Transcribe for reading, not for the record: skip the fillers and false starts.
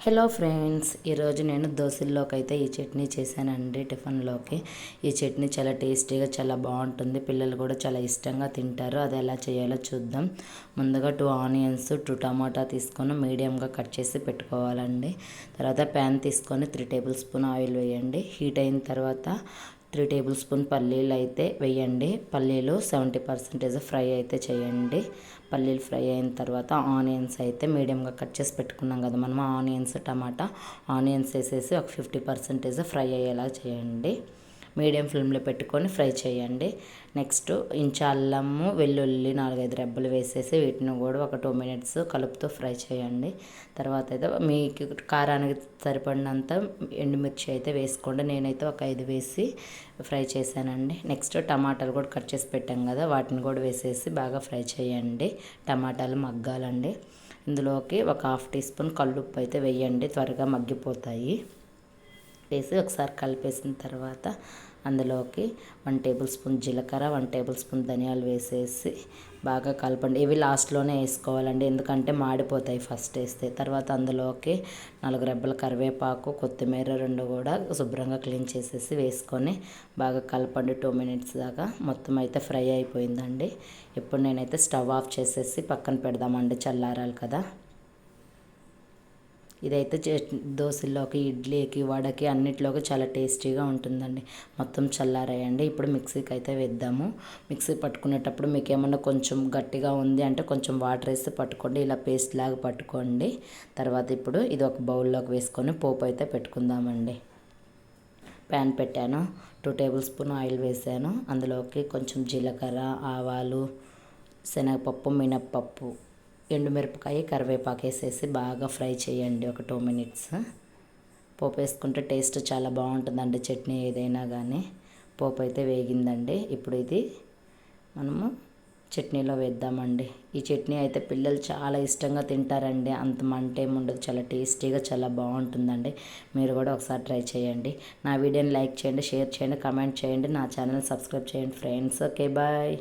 Hello friends, ఈరోజు నేను దోశల్లోకి అయితే ఈ చట్నీ చేశానండి. టిఫిన్లోకి ఈ చట్నీ చాలా టేస్టీగా చాలా బాగుంటుంది. పిల్లలు కూడా చాలా ఇష్టంగా తింటారు. అది ఎలా చేయాలో చూద్దాం. ముందుగా 2 ఆనియన్స్ 2 టమాటా తీసుకొని మీడియంగా కట్ చేసి పెట్టుకోవాలండి. తర్వాత ప్యాన్ తీసుకొని 3 టేబుల్ స్పూన్ ఆయిల్ వేయండి. హీట్ అయిన తర్వాత 3 టేబుల్ స్పూన్ పల్లీలు అయితే వేయండి. పల్లీలు 70% ఫ్రై అయితే చేయండి. పల్లీలు ఫ్రై అయిన తర్వాత ఆనియన్స్ అయితే మీడియంగా కట్ చేసి పెట్టుకున్నాం కదా మనం, ఆనియన్స్ టమాటా ఆనియన్స్ వేసేసి ఒక 50% ఫ్రై అయ్యేలా చేయండి. మీడియం ఫ్లేమ్లో పెట్టుకొని ఫ్రై చేయండి. నెక్స్ట్ ఇంచు అల్లము వెల్లుల్లి 4-5 రెబ్బలు వేసేసి వీటిని కూడా ఒక 2 మినిట్స్ కలుపుతూ ఫ్రై చేయండి. తర్వాత అయితే మీకు కారానికి సరిపడినంత ఎండుమిర్చి అయితే వేసుకోండి. నేనైతే ఒక 5 వేసి ఫ్రై చేశానండి. నెక్స్ట్ టమాటాలు కూడా కట్ చేసి పెట్టాం కదా, వాటిని కూడా వేసేసి బాగా ఫ్రై చేయండి. టమాటాలు మగ్గాలండి. ఇందులోకి ఒక 1/2 టీ స్పూన్ కల్లుప్పు అయితే వేయండి, త్వరగా మగ్గిపోతాయి. వేసి ఒకసారి కలిపేసిన తర్వాత అందులోకి 1 టేబుల్ స్పూన్ జీలకర్ర 1 టేబుల్ స్పూన్ ధనియాలు వేసేసి బాగా కలపండి. ఇవి లాస్ట్లోనే వేసుకోవాలండి, ఎందుకంటే మాడిపోతాయి ఫస్ట్ వేస్తే. తర్వాత అందులోకి 4 రెబ్బల కరివేపాకు, కొత్తిమీర 2 కూడా శుభ్రంగా క్లీన్ చేసేసి వేసుకొని బాగా కలపండి. 2 మినిట్స్ దాకా మొత్తం అయితే ఫ్రై అయిపోయిందండి. ఇప్పుడు నేనైతే స్టవ్ ఆఫ్ చేసేసి పక్కన పెడదామండి, చల్లారాలి కదా. ఇదైతే దోశల్లోకి, ఇడ్లీకి, వడకి అన్నిట్లోకి చాలా టేస్టీగా ఉంటుందండి. మొత్తం చల్లారేయండి. ఇప్పుడు మిక్సీకి అయితే వేద్దాము. మిక్సీ పట్టుకునేటప్పుడు మీకు ఏమన్నా కొంచెం గట్టిగా ఉంది అంటే కొంచెం వాటర్ వేసి పట్టుకోండి, ఇలా పేస్ట్ లాగా పట్టుకోండి. తర్వాత ఇప్పుడు ఇది ఒక బౌల్లోకి వేసుకొని పోపు అయితే పెట్టుకుందామండి. ప్యాన్ పెట్టాను, 2 టేబుల్ స్పూన్ ఆయిల్ వేసాను. అందులోకి కొంచెం జీలకర్ర, ఆవాలు, శనగపప్పు, మినప్పప్పు, ఎండుమిరపకాయ, కరివేపాకు వేసేసి బాగా ఫ్రై చేయండి ఒక 2 మినిట్స్. పోపు వేసుకుంటే టేస్ట్ చాలా బాగుంటుందండి, చట్నీ ఏదైనా కానీ. పోపు అయితే వేగిందండి. ఇప్పుడు ఇది మనము చట్నీలో వేద్దామండి. ఈ చట్నీ అయితే పిల్లలు చాలా ఇష్టంగా తింటారండి. అంత మంటేం ఉండదు, చాలా టేస్టీగా చాలా బాగుంటుందండి. మీరు కూడా ఒకసారి ట్రై చేయండి. నా వీడియోని లైక్ చేయండి, షేర్ చేయండి, కామెంట్ చేయండి. నా ఛానల్ సబ్స్క్రైబ్ చేయండి ఫ్రెండ్స్. Okay, bye.